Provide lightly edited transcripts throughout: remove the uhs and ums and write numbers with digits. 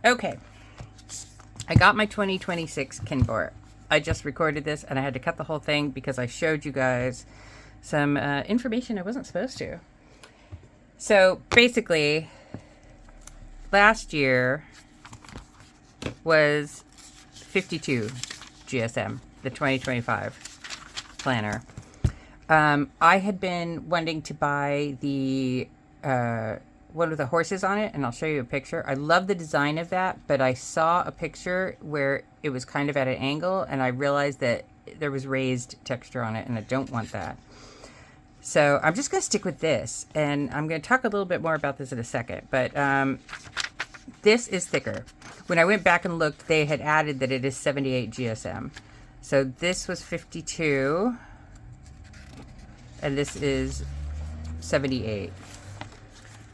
Okay, I got my 2026 Kinbor. I just recorded this and I had to cut the whole thing because I showed you guys some information I wasn't supposed to. So basically, last year was 52 GSM, the 2025 planner. I had been wanting to buy the one with the horses on it, and I'll show you a picture. I love the design of that, but I saw a picture where it was kind of at an angle, and I realized that there was raised texture on it, and I don't want that. So I'm just going to stick with this, and I'm going to talk a little bit more about this in a second, but this is thicker. When I went back and looked, they had added that it is 78 GSM. So this was 52, and this is 78.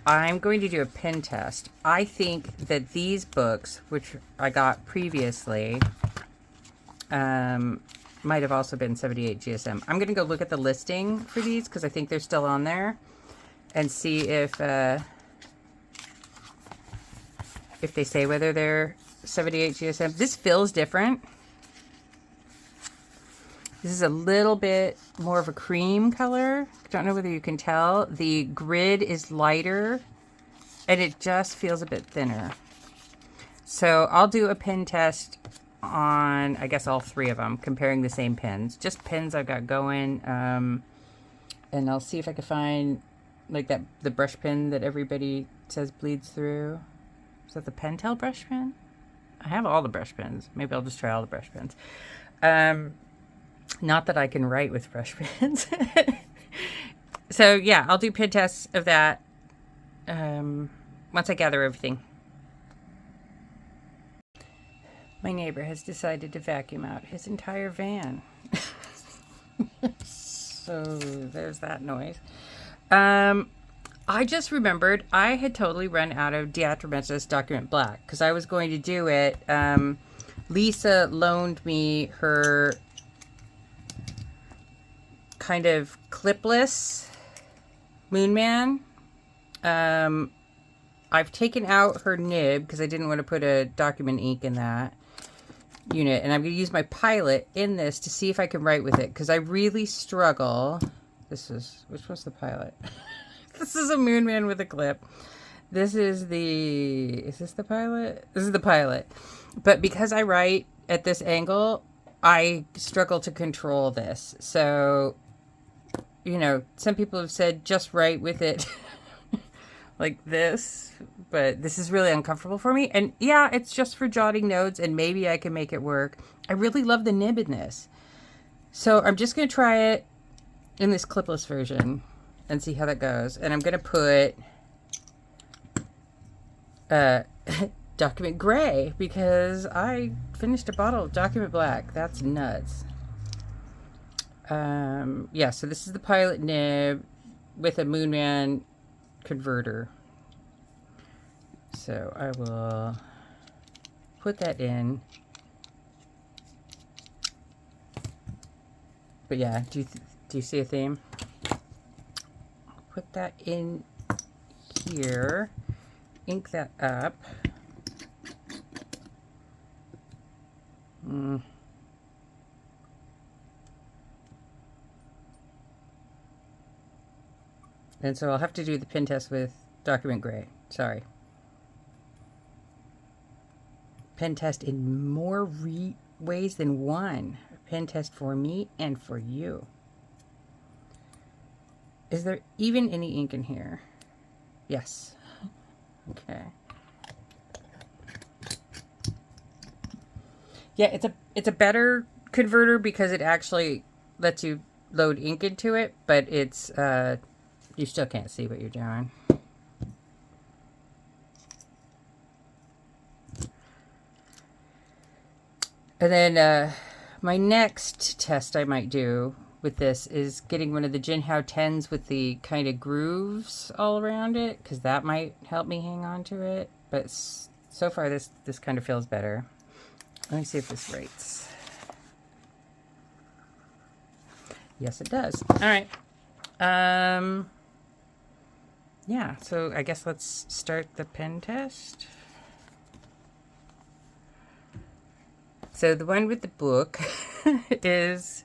I'm going to do a pen test. I think that these books, which I got previously, might have also been 78 GSM. I'm going to go look at the listing for these because I think they're still on there and see if they say whether they're 78 GSM. This feels different. This is a little bit more of a cream color. Don't know whether you can tell. The grid is lighter and it just feels a bit thinner. So I'll do a pen test on, I guess, all three of them, comparing the same pens. Just pens I've got going. And I'll see if I can find like the brush pen that everybody says bleeds through. Is that the Pentel brush pen? I have all the brush pens. Maybe I'll just try all the brush pens. Not that I can write with brush pens. So yeah, I'll do pen tests of that once I gather everything. My neighbor has decided to vacuum out his entire van. So there's that noise. I just remembered I had totally run out of Diatramentis Document Black because I was going to do it. Lisa loaned me her kind of clipless Moonman. I've taken out her nib because I didn't want to put a document ink in that unit, and I'm going to use my Pilot in this to see if I can write with it because I really struggle. Which was the Pilot? This is a Moonman with a clip. Is this the Pilot? This is the Pilot. But because I write at this angle, I struggle to control this. So, you know, some people have said just write with it like this, but this is really uncomfortable for me. And yeah, it's just for jotting notes and maybe I can make it work. I really love the nib in this. So I'm just going to try it in this clipless version and see how that goes. And I'm going to put Document Gray because I finished a bottle of Document Black. That's nuts. Yeah, so this is the Pilot nib with a Moonman converter. So I will put that in. But yeah, do you see a theme? Put that in here. Ink that up. And so I'll have to do the pen test with Document Gray. Sorry. Pen test in more ways than one. A pen test for me and for you. Is there even any ink in here? Yes. Okay. Yeah, it's a better converter because it actually lets you load ink into it, but it's you still can't see what you're doing. And then my next test I might do with this is getting one of the Jinhao 10s with the kind of grooves all around it, because that might help me hang on to it. But so far this kind of feels better. Let me see if this writes. Yes, it does. All right. Yeah, so I guess let's start the pen test. So the one with the book is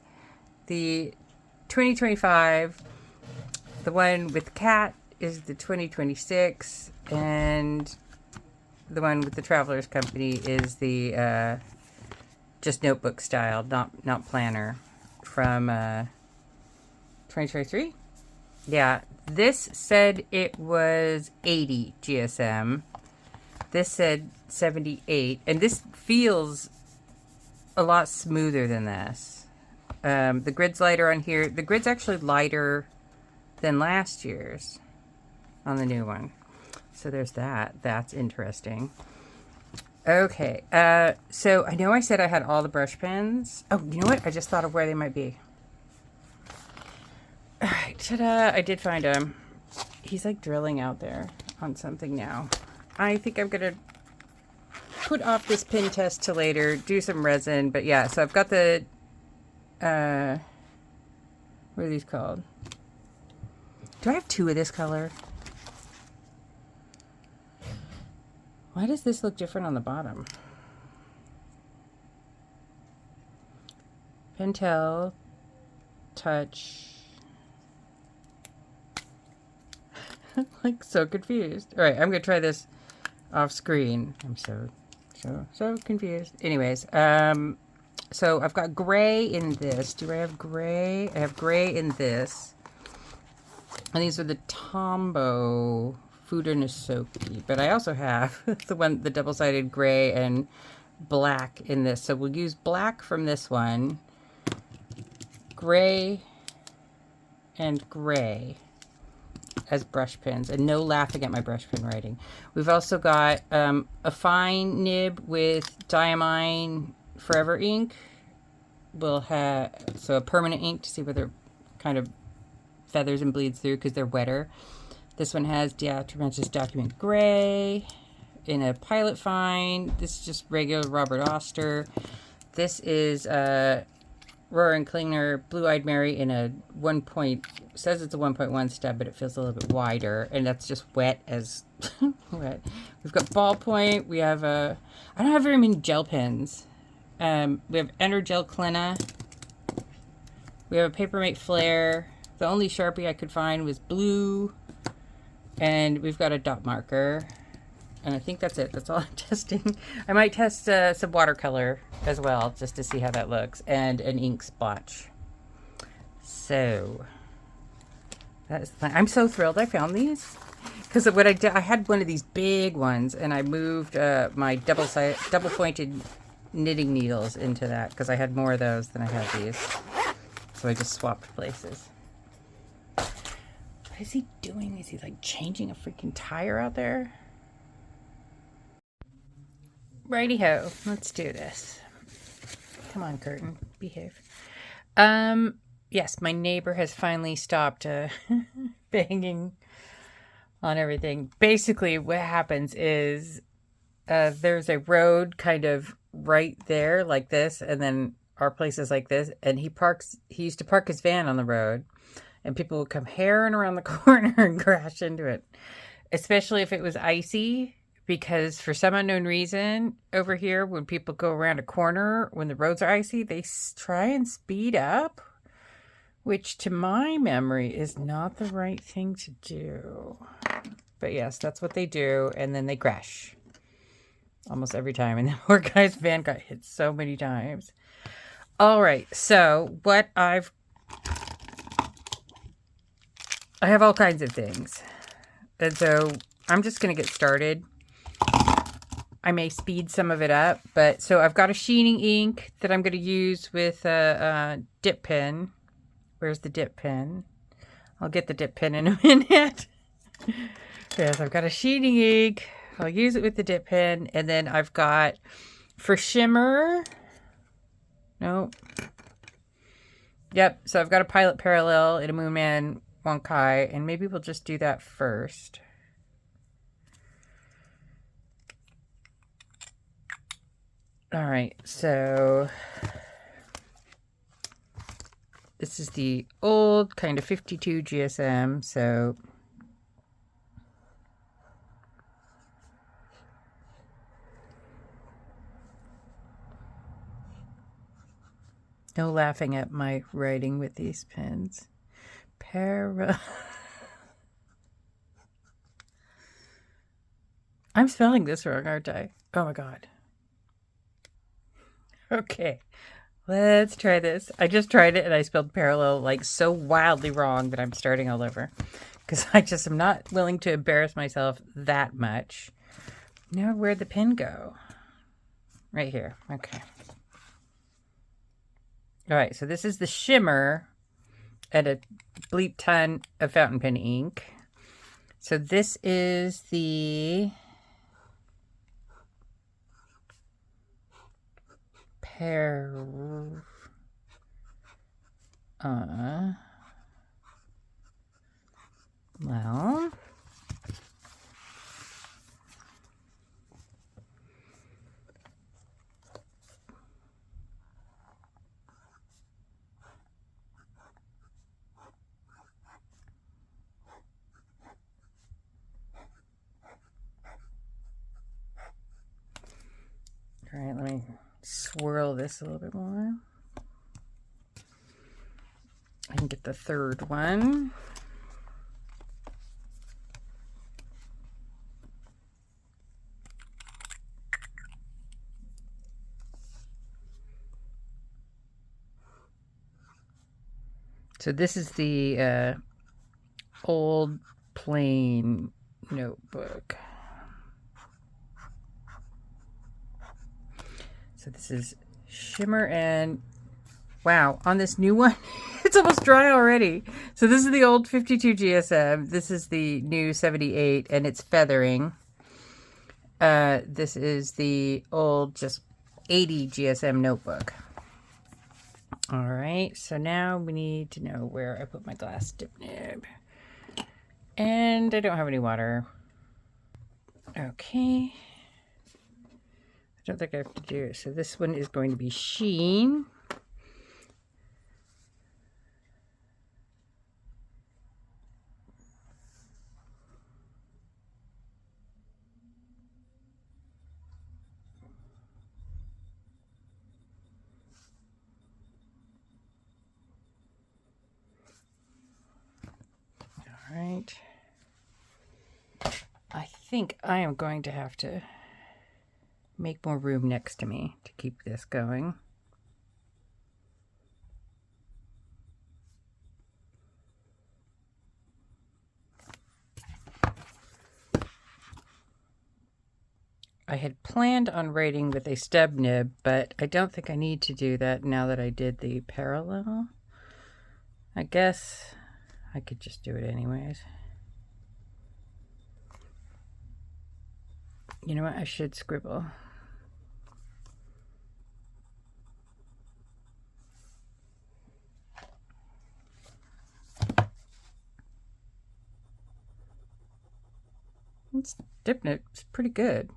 the 2025. The one with the cat is the 2026. And the one with the Traveler's Company is the just notebook style, not planner, from 2023. Yeah, this said it was 80 GSM. This said 78, and this feels a lot smoother than this. The grid's lighter on here. The grid's actually lighter than last year's on the new one. So there's that. That's interesting. Okay, so I know I said I had all the brush pens. Oh, you know what? I just thought of where they might be. All right, ta-da! I did find him. He's like drilling out there on something now. I think I'm gonna put off this pin test to later, do some resin, but yeah, so I've got the, what are these called? Do I have two of this color? Why does this look different on the bottom? Pentel, Touch. I'm like so confused. All right, I'm gonna try this off screen. I'm so confused. Anyways, so I've got gray in this. Do I have gray? I have gray in this. And these are the Tombow Fudernosoki, but I also have the double-sided gray and black in this. So we'll use black from this one, gray and gray as brush pens, and no laughing at my brush pen writing. We've also got a fine nib with Diamine Forever ink. We'll have a permanent ink to see where they're kind of feathers and bleeds through because they're wetter. This one has Diatramentis Document Gray in a Pilot Fine. This is just regular Robert Oster. This is Rohrer & Klingner Blue-Eyed Mary in a says it's a 1.1 stub, but it feels a little bit wider, and that's just wet as wet. We've got ballpoint. We have I don't have very many gel pens. We have Energel Clina. We have a Papermate Flare. The only Sharpie I could find was blue. And we've got a dot marker. And I think that's it. That's all I'm testing. I might test some watercolor as well, just to see how that looks. And an ink splotch. So, that's fun. I'm so thrilled I found these. Because what I did, I had one of these big ones, and I moved my double-pointed knitting needles into that, because I had more of those than I had these. So I just swapped places. What is he doing? Is he like changing a freaking tire out there? Righty ho, let's do this. Come on, curtain, behave. Yes, my neighbor has finally stopped banging on everything. Basically, what happens is there's a road kind of right there, like this, and then our place is like this. And he used to park his van on the road. And people would come herring around the corner and crash into it. Especially if it was icy. Because for some unknown reason, over here, when people go around a corner, when the roads are icy, they try and speed up. Which, to my memory, is not the right thing to do. But yes, that's what they do. And then they crash. Almost every time. And the poor guy's van got hit so many times. All right. So, what I have all kinds of things. And so I'm just going to get started. I may speed some of it up. But so I've got a sheening ink that I'm going to use with a dip pen. Where's the dip pen? I'll get the dip pen in a minute. Yes, I've got a sheening ink. I'll use it with the dip pen. And then I've got, for shimmer. Nope. Yep, so I've got a Pilot Parallel and a Moonman Wonkai, and maybe we'll just do that first. All right, so this is the old kind of 52 GSM, so No laughing at my writing with these pens. I'm spelling this wrong, aren't I? Oh my god. Okay, let's try this. I just tried it and I spelled parallel like so wildly wrong that I'm starting all over. Because I just am not willing to embarrass myself that much. Now where'd the pen go? Right here. Okay. All right, so this is the shimmer and a bleep ton of fountain pen ink. So this is the well, all right, let me swirl this a little bit more. I can get the third one. So this is the old plain notebook. So this is shimmer and wow, on this new one, it's almost dry already. So this is the old 52 GSM. This is the new 78 and it's feathering. This is the old just 80 GSM notebook. All right, so now we need to know where I put my glass dip nib. And I don't have any water. Okay. I don't think I have to do it. So this one is going to be sheen. All right. I think I am going to have to make more room next to me to keep this going. I had planned on writing with a stub nib, but I don't think I need to do that now that I did the parallel. I guess I could just do it anyways. You know what? I should scribble. It's dip nib. It's pretty good.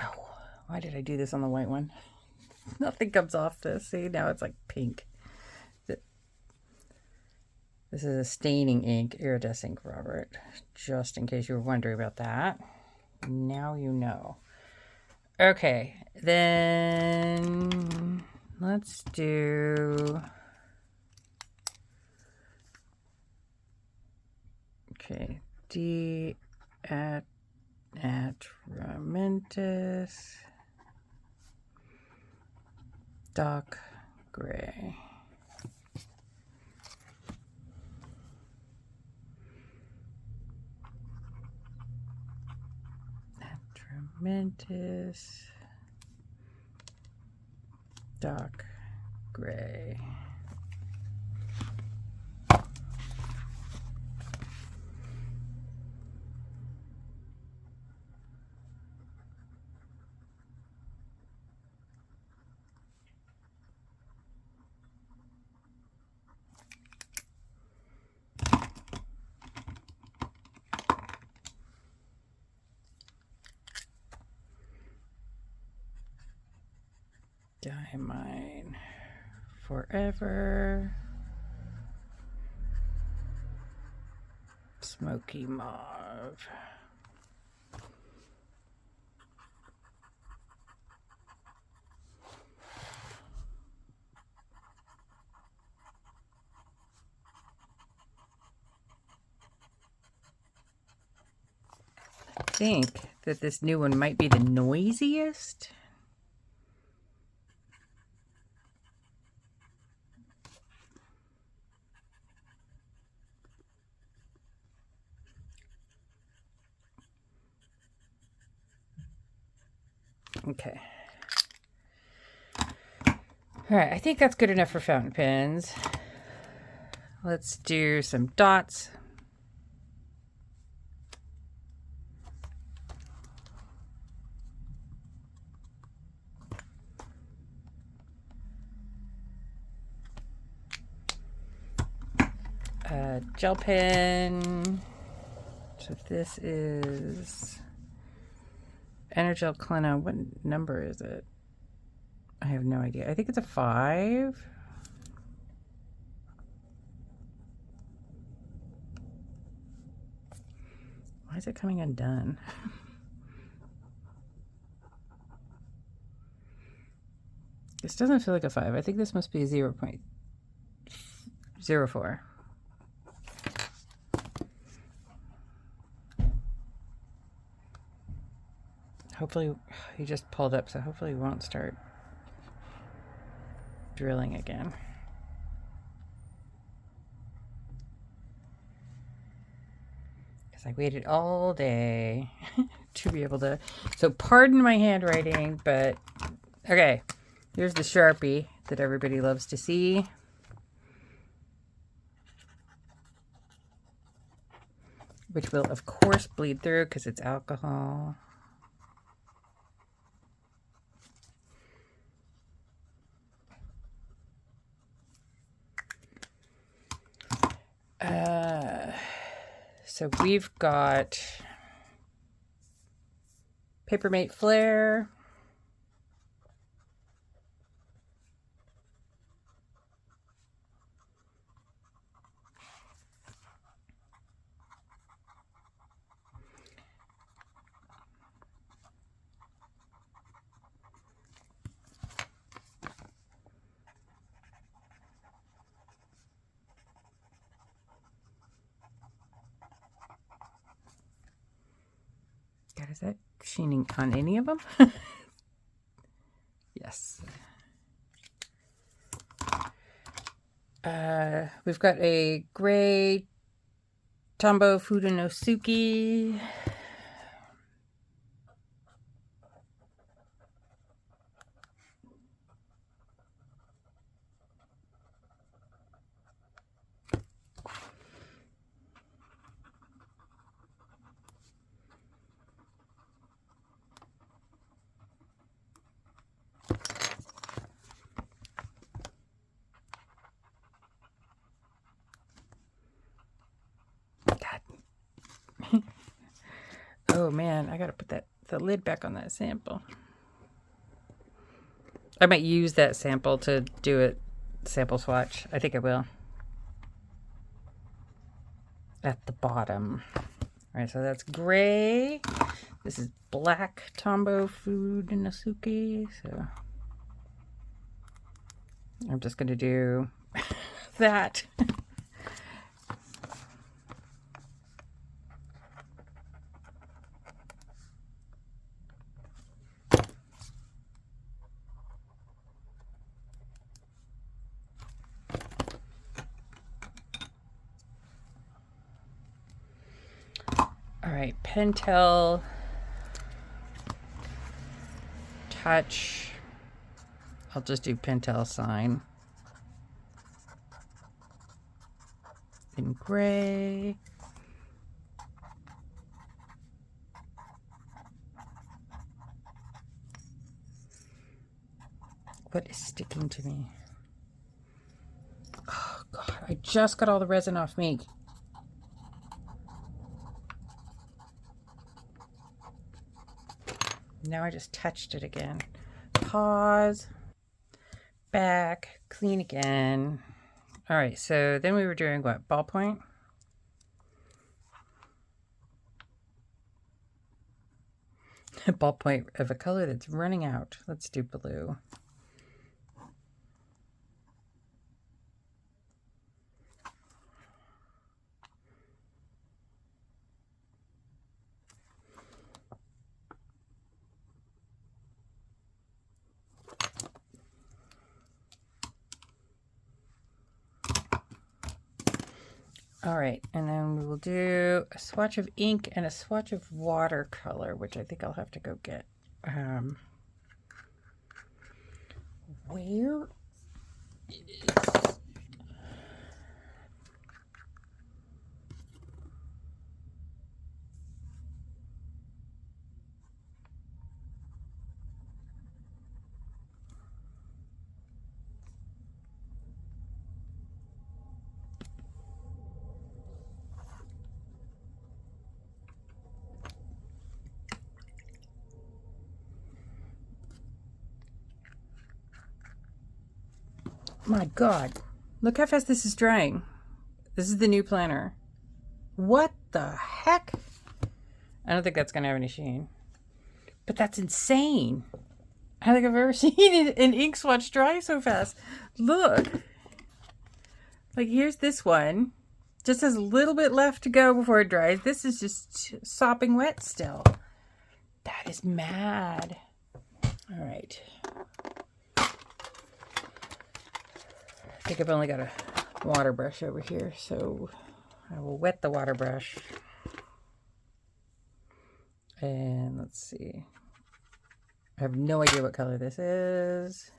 Oh, why did I do this on the white one? Nothing comes off this. See, now it's like pink. This is a staining ink, iridescent, Robert. Just in case you were wondering about that. Now you know. Okay, then let's do... Okay, D at Ramentis Dock Gray. Ramentis Dock Gray. Diamine Forever. Smoky Mauve. think that this new one might be the noisiest. Okay. All right, I think that's good enough for fountain pens. Let's do some dots. Gel pen. So this is Energel Clina. What number is it? I have no idea. I think it's a 5. Why is it coming undone? This doesn't feel like a 5. I think this must be 0.04. Hopefully, he just pulled up, so hopefully he won't start drilling again. Because I waited all day to be able to. So pardon my handwriting, but okay. Here's the Sharpie that everybody loves to see. Which will, of course, bleed through because it's alcohol. So we've got Papermate Flare. God, is that sheening on any of them? Yes. We've got a gray Tombow Fudenosuke. Oh man, I gotta put the lid back on that sample. I might use that sample to do a sample swatch. I think I will. At the bottom. All right, so that's gray. This is black Tombow Fudenosuke. So I'm just gonna do that. All right, Pentel Touch. I'll just do Pentel Sign in gray. What is sticking to me? Oh God, I just got all the resin off me. Now I just touched it again. Pause. Back. Clean again. All right, so then we were doing what? Ballpoint? A ballpoint of a color that's running out. Let's do blue. All right, and then we will do a swatch of ink and a swatch of watercolor, which I think I'll have to go get. Where is... My God, look how fast this is drying. This is the new planner. What the heck? I don't think that's going to have any sheen. But that's insane. I don't think I've ever seen an ink swatch dry so fast. Look. Like, here's this one. Just has a little bit left to go before it dries. This is just sopping wet still. That is mad. All right. I think I've only got a water brush over here, so I will wet the water brush. And let's see. I have no idea what color this is.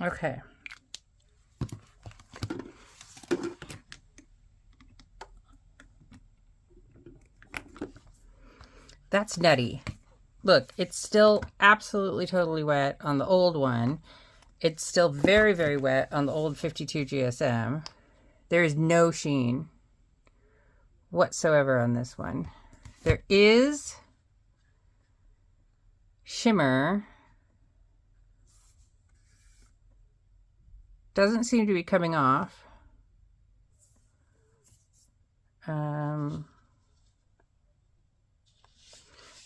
Okay. That's nutty. Look, it's still absolutely totally wet on the old one. It's still very, very wet on the old 52 GSM. There is no sheen whatsoever on this one. There is shimmer. Doesn't seem to be coming off.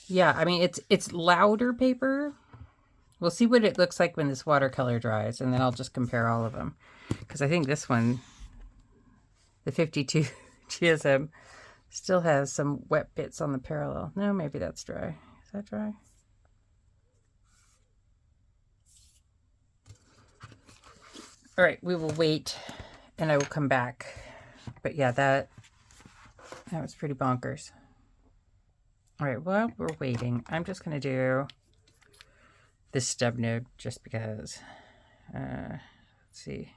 Yeah, I mean, it's louder paper. We'll see what it looks like when this watercolor dries, and then I'll just compare all of them. Because I think this one, the 52 GSM, still has some wet bits on the parallel. No, maybe that's dry. Is that dry? All right, we will wait, and I will come back. But yeah, that was pretty bonkers. All right, while we're waiting, I'm just going to do this stub nib just because. Let's see.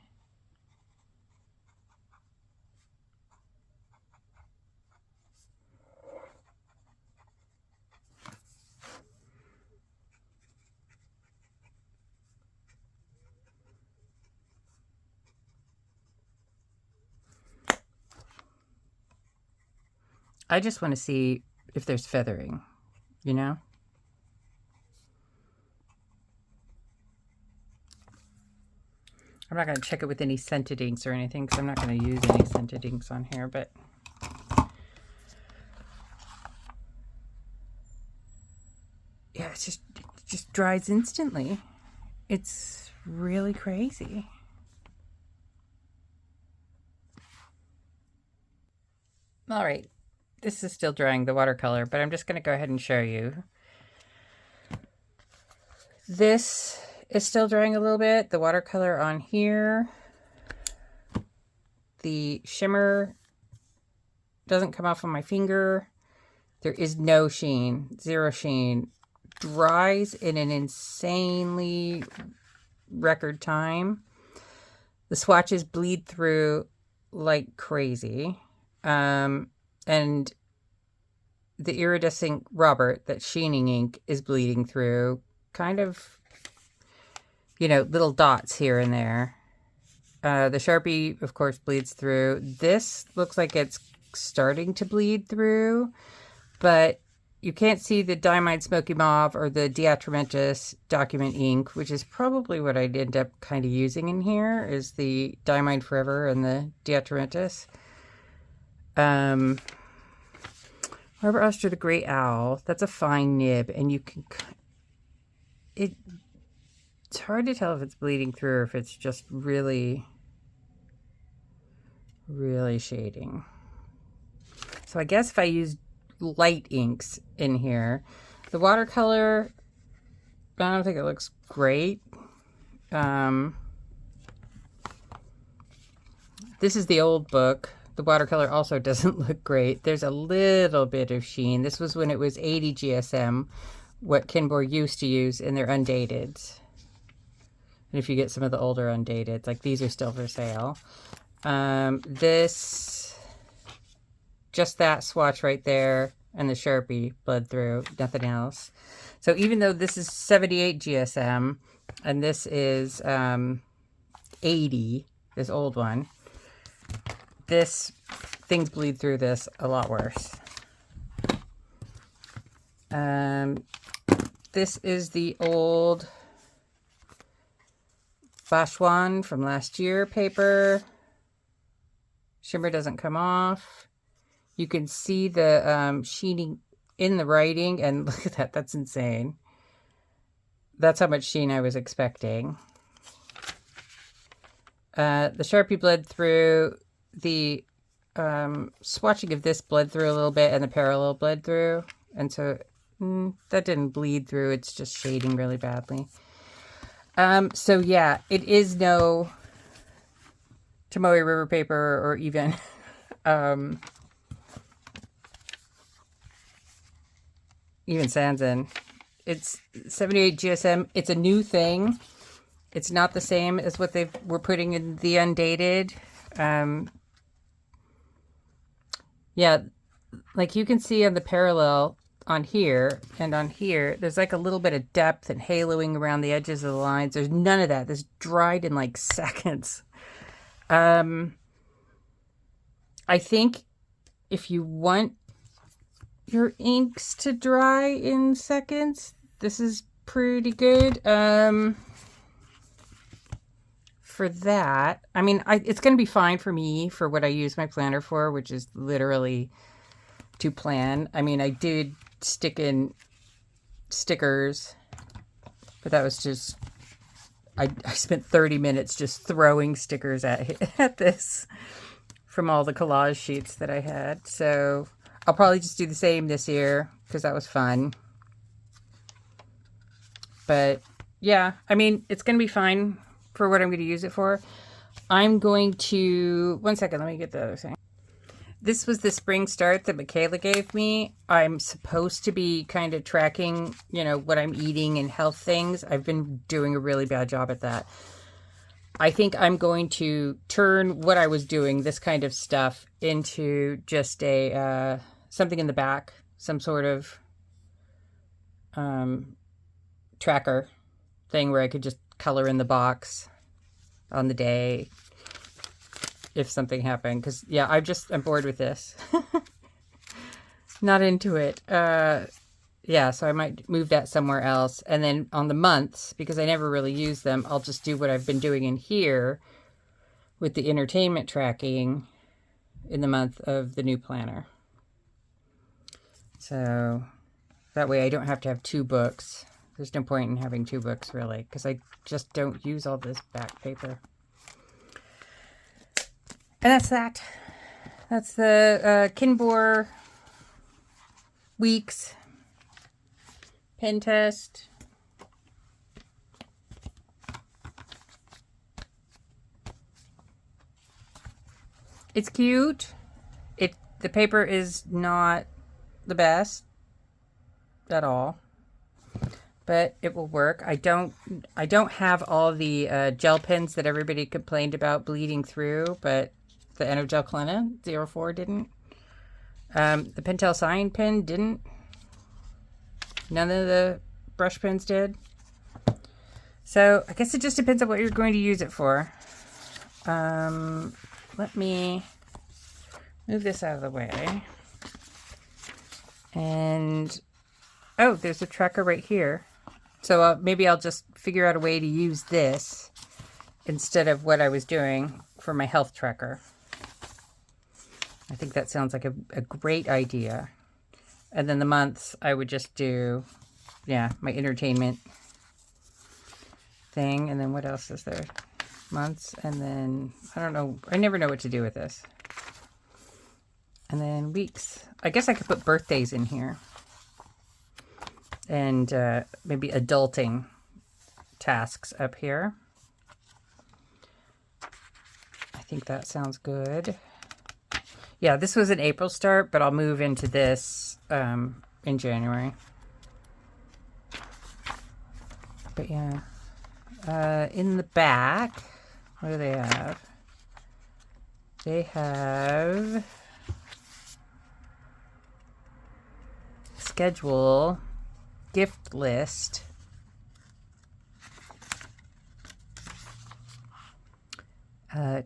I just want to see if there's feathering, you know? I'm not going to check it with any scented inks or anything because I'm not going to use any scented inks on here, but yeah, it just dries instantly. It's really crazy. All right. This is still drying, the watercolor, but I'm just going to go ahead and show you. This is still drying a little bit. The watercolor on here. The shimmer doesn't come off on my finger. There is no sheen, zero sheen. Dries in an insanely record time. The swatches bleed through like crazy. And the iridescent Robert, that sheening ink, is bleeding through, kind of, you know, little dots here and there. The Sharpie, of course, bleeds through. This looks like it's starting to bleed through, but you can't see the Diamine Smoky Mauve or the Diatramentis document ink, which is probably what I'd end up kind of using in here, is the Diamine Forever and the Diatramentis. Harbor Oster the Great Owl, that's a fine nib, and you can... It's hard to tell if it's bleeding through or if it's just really, really shading. So I guess if I use light inks in here, the watercolor, I don't think it looks great. This is the old book. The watercolor also doesn't look great. There's a little bit of sheen. This was when it was 80 GSM, what Kinbor used to use in their undated. And if you get some of the older undated, like these are still for sale. This, just that swatch right there and the Sharpie bled through, nothing else. So even though this is 78 GSM and this is 80, this old one, things bleed through this a lot worse. This is the old Bashwan from last year paper. Shimmer doesn't come off. You can see the sheening in the writing, and look at that, that's insane. That's how much sheen I was expecting. The Sharpie bled through. The swatching of this bled through a little bit, and the parallel bled through, and so that didn't bleed through. It's just shading really badly. So yeah, it is no Tomoe River paper or even even Sanzen. It's 78 GSM. It's a new thing. It's not the same as what they were putting in the undated. Yeah, like you can see on the parallel on here and on here, there's like a little bit of depth and haloing around the edges of the lines. There's none of that. This dried in like seconds. I think if you want your inks to dry in seconds, this is pretty good. For that, I mean, it's going to be fine for me for what I use my planner for, which is literally to plan. I mean, I did stick in stickers, but that was just, I spent 30 minutes just throwing stickers at this from all the collage sheets that I had. So I'll probably just do the same this year because that was fun. But yeah, I mean, it's going to be fine for what I'm going to use it for. I'm going to, one second, let me get the other thing. This was the spring start that Michaela gave me. I'm supposed to be kind of tracking, you know, what I'm eating and health things. I've been doing a really bad job at that. I think I'm going to turn what I was doing, this kind of stuff, into just a, something in the back, some sort of tracker thing where I could just color in the box on the day if something happened, because yeah, I'm bored with this. Not into it. Yeah, so I might move that somewhere else, and then on the months, because I never really use them, I'll just do what I've been doing in here with the entertainment tracking in the month of the new planner. So that way I don't have to have two books. There's no point in having two books, really, because I just don't use all this back paper. And that's that. That's the Kinbor Weeks pen test. It's cute. The paper is not the best at all, but it will work. I don't have all the gel pens that everybody complained about bleeding through, but the Energel Clena 04 didn't. The Pentel Sign pen didn't. None of the brush pens did. So I guess it just depends on what you're going to use it for. Let me move this out of the way. And, oh, there's a tracker right here. So maybe I'll just figure out a way to use this instead of what I was doing for my health tracker. I think that sounds like a great idea. And then the months, I would just do, yeah, my entertainment thing. And then what else is there? Months, and then, I don't know, I never know what to do with this. And then weeks. I guess I could put birthdays in here. And maybe adulting tasks up here. I think that sounds good. Yeah, this was an April start, but I'll move into this in January. But yeah, in the back, what do they have? They have schedule, gift list,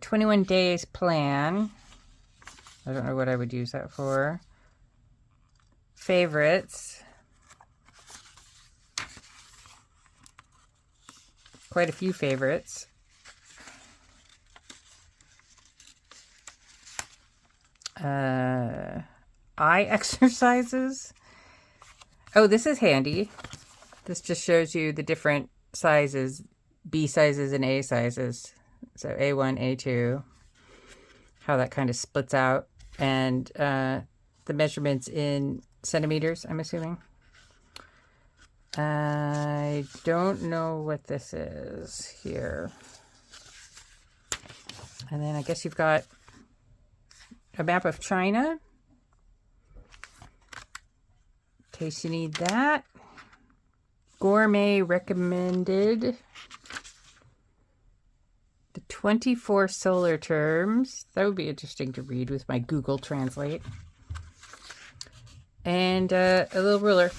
21 days plan. I don't know what I would use that for. Favorites. Quite a few favorites. Eye exercises. Oh, this is handy. This just shows you the different sizes, B sizes and A sizes. So A1, A2, how that kind of splits out. And the measurements in centimeters, I'm assuming. I don't know what this is here. And then I guess you've got a map of China, in case you need that. Gourmet recommended. The 24 solar terms. That would be interesting to read with my Google Translate. And a little ruler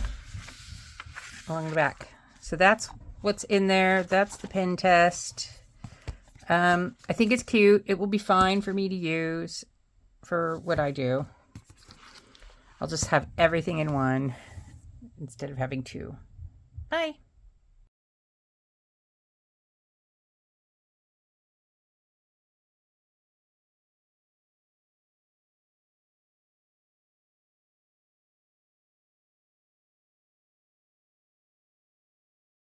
along the back. So that's what's in there. That's the pen test. I think it's cute. It will be fine for me to use for what I do. I'll just have everything in one instead of having two. Bye.